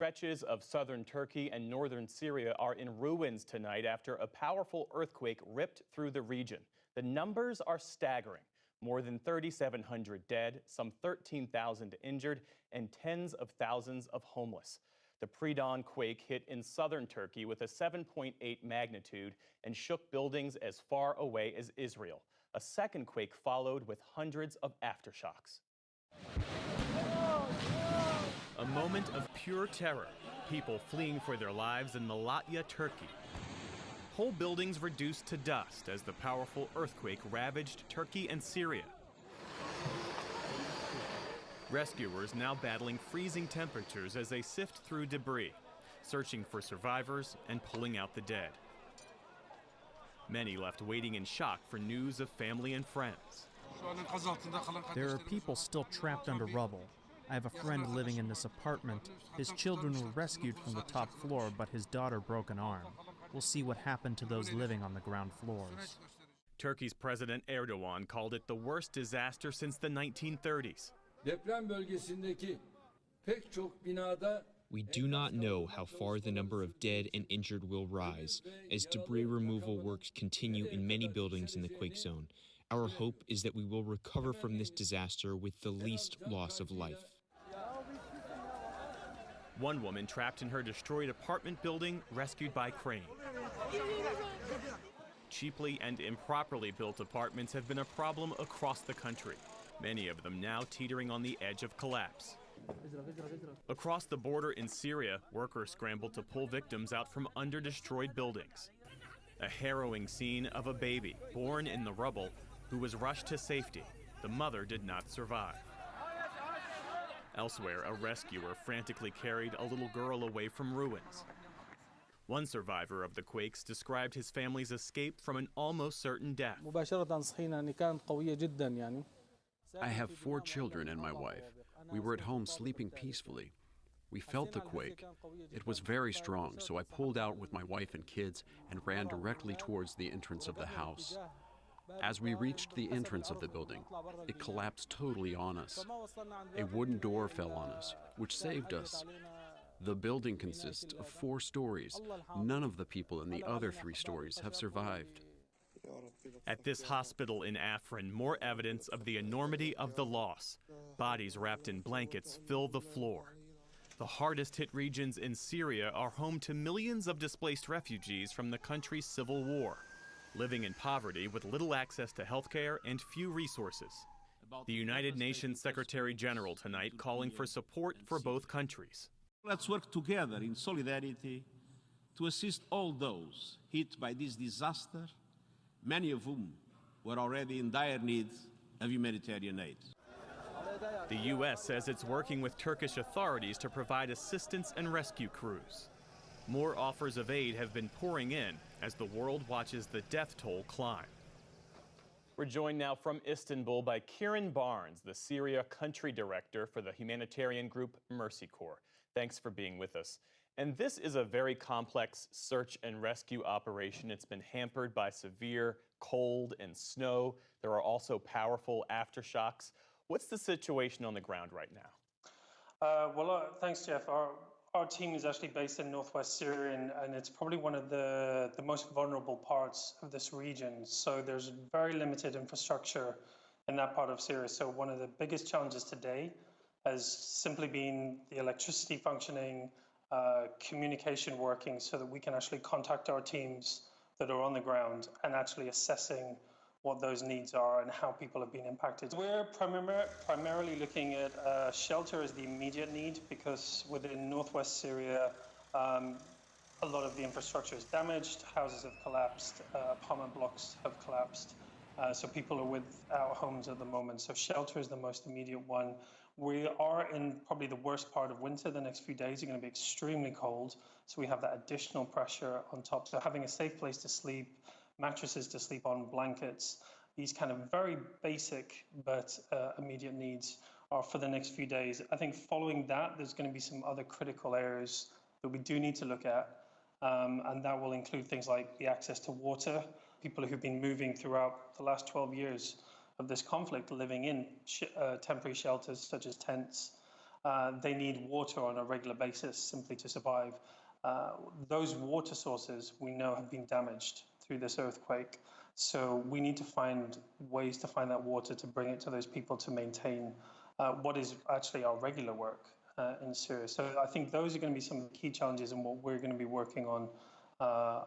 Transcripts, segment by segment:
Stretches of southern Turkey and northern Syria are in ruins tonight after a powerful earthquake ripped through the region. The numbers are staggering. More than 3,700 dead, some 13,000 injured, and tens of thousands of homeless. The pre-dawn quake hit in southern Turkey with a 7.8 magnitude and shook buildings as far away as Israel. A second quake followed with hundreds of aftershocks. A moment of pure terror, people fleeing for their lives in Malatya, Turkey. Whole buildings reduced to dust as the powerful earthquake ravaged Turkey and Syria. Rescuers now battling freezing temperatures as they sift through debris, searching for survivors and pulling out the dead. Many left waiting in shock for news of family and friends. There are people still trapped under rubble. I have a friend living in this apartment. His children were rescued from the top floor, but his daughter broke an arm. We'll see what happened to those living on the ground floors. Turkey's President Erdogan called it the worst disaster since the 1930s. We do not know how far the number of dead and injured will rise as debris removal works continue in many buildings in the quake zone. Our hope is that we will recover from this disaster with the least loss of life. One woman trapped in her destroyed apartment building rescued by crane. Cheaply and improperly built apartments have been a problem across the country, many of them now teetering on the edge of collapse. Across the border in Syria, workers scrambled to pull victims out from under destroyed buildings. A harrowing scene of a baby born in the rubble who was rushed to safety. The mother did not survive. Elsewhere, a rescuer frantically carried a little girl away from ruins. One survivor of the quakes described his family's escape from an almost certain death. I have 4 children and my wife. We were at home sleeping peacefully. We felt the quake. It was very strong, so I pulled out with my wife and kids and ran directly towards the entrance of the house. As we reached the entrance of the building, it collapsed totally on us. A wooden door fell on us, which saved us. The building consists of 4 stories. None of the people in the other 3 stories have survived. At this hospital in Afrin, more evidence of the enormity of the loss. Bodies wrapped in blankets fill the floor. The hardest hit regions in Syria are home to millions of displaced refugees from the country's civil war, living in poverty with little access to health care and few resources. The United Nations Secretary General tonight calling for support for both countries. Let's work together in solidarity to assist all those hit by this disaster, many of whom were already in dire need of humanitarian aid. The U.S. says it's working with Turkish authorities to provide assistance and rescue crews. More offers of aid have been pouring in as the world watches the death toll climb. We're joined now from Istanbul by Kieran Barnes, the Syria country director for the humanitarian group Mercy Corps. Thanks for being with us. And this is a very complex search and rescue operation. It's been hampered by severe cold and snow. There are also powerful aftershocks. What's the situation on the ground right now? Thanks, Jeff. Our team is actually based in northwest Syria, and it's probably one of the most vulnerable parts of this region. So there's very limited infrastructure in that part of Syria. So one of the biggest challenges today has simply been the electricity functioning, communication working, so that we can actually contact our teams that are on the ground and actually assessing what those needs are and how people have been impacted. We're primarily looking at shelter as the immediate need, because within northwest Syria, a lot of the infrastructure is damaged, houses have collapsed, apartment blocks have collapsed, so people are without homes at the moment. So shelter is the most immediate one. We are in probably the worst part of winter. The next few days are going to be extremely cold, so we have that additional pressure on top. So having a safe place to sleep, mattresses to sleep on, blankets, these kind of very basic but immediate needs are for the next few days. I think following that, there's going to be some other critical areas that we do need to look at, and that will include things like the access to water. People who've been moving throughout the last 12 years of this conflict, living in temporary shelters such as tents, they need water on a regular basis simply to survive. Those water sources we know have been damaged through this earthquake. So we need to find ways to find that water to bring it to those people to maintain what is actually our regular work in Syria. So I think those are going to be some of the key challenges and what we're going to be working on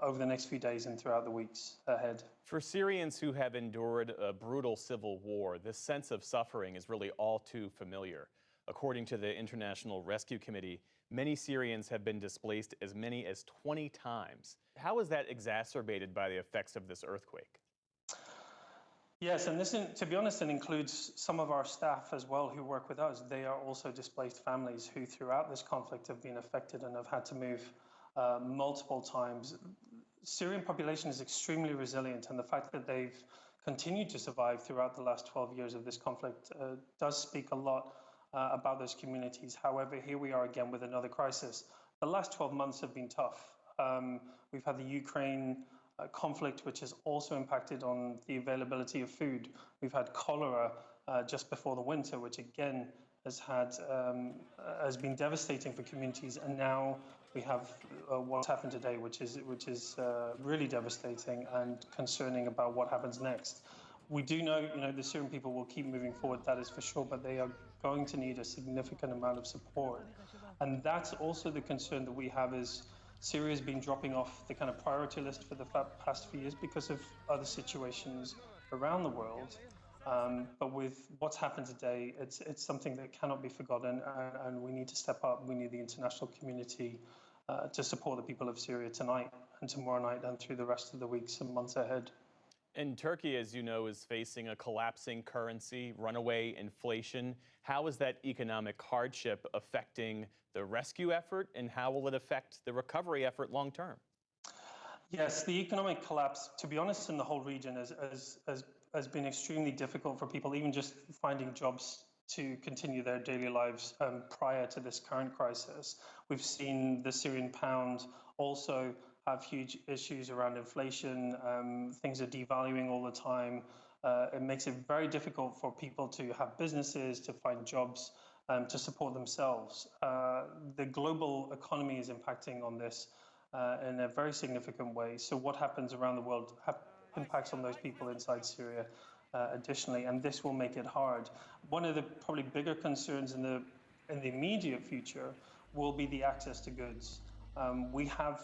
over the next few days and throughout the weeks ahead. For Syrians who have endured a brutal civil war, this sense of suffering is really all too familiar. According to the International Rescue Committee, many Syrians have been displaced as many as 20 times. How is that exacerbated by the effects of this earthquake? Yes, and this, to be honest, it includes some of our staff as well who work with us. They are also displaced families who throughout this conflict have been affected and have had to move multiple times. Syrian population is extremely resilient, and the fact that they've continued to survive throughout the last 12 years of this conflict does speak a lot about those communities. However, here we are again with another crisis. The last 12 months have been tough. We've had the Ukraine conflict, which has also impacted on the availability of food. We've had cholera just before the winter, which again has been devastating for communities. And now we have what's happened today, which is really devastating and concerning about what happens next. We do know, the Syrian people will keep moving forward, that is for sure, but they are going to need a significant amount of support. And that's also the concern that we have is Syria has been dropping off the kind of priority list for the past few years because of other situations around the world. But with what's happened today, it's something that cannot be forgotten, and we need to step up. We need the international community to support the people of Syria tonight and tomorrow night and through the rest of the weeks and months ahead. And Turkey, as you know, is facing a collapsing currency, runaway inflation. How is that economic hardship affecting the rescue effort, and how will it affect the recovery effort long term? Yes, the economic collapse, to be honest, in the whole region has been extremely difficult for people, even just finding jobs to continue their daily lives prior to this current crisis. We've seen the Syrian pound also have huge issues around inflation. Things are devaluing all the time. It makes it very difficult for people to have businesses, to find jobs, to support themselves. The global economy is impacting on this in a very significant way. So what happens around the world impacts on those people inside Syria additionally, and this will make it hard. One of the probably bigger concerns in the immediate future will be the access to goods. We have,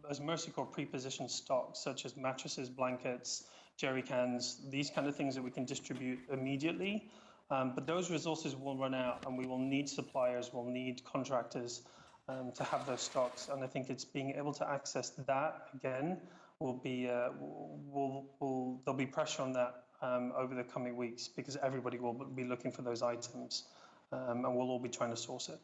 as Mercy Corps, pre-positioned stocks such as mattresses, blankets, jerry cans, these kind of things that we can distribute immediately. But those resources will run out, and we will need suppliers, we'll need contractors to have those stocks. And I think it's being able to access that again will be there'll be pressure on that over the coming weeks because everybody will be looking for those items, and we'll all be trying to source it.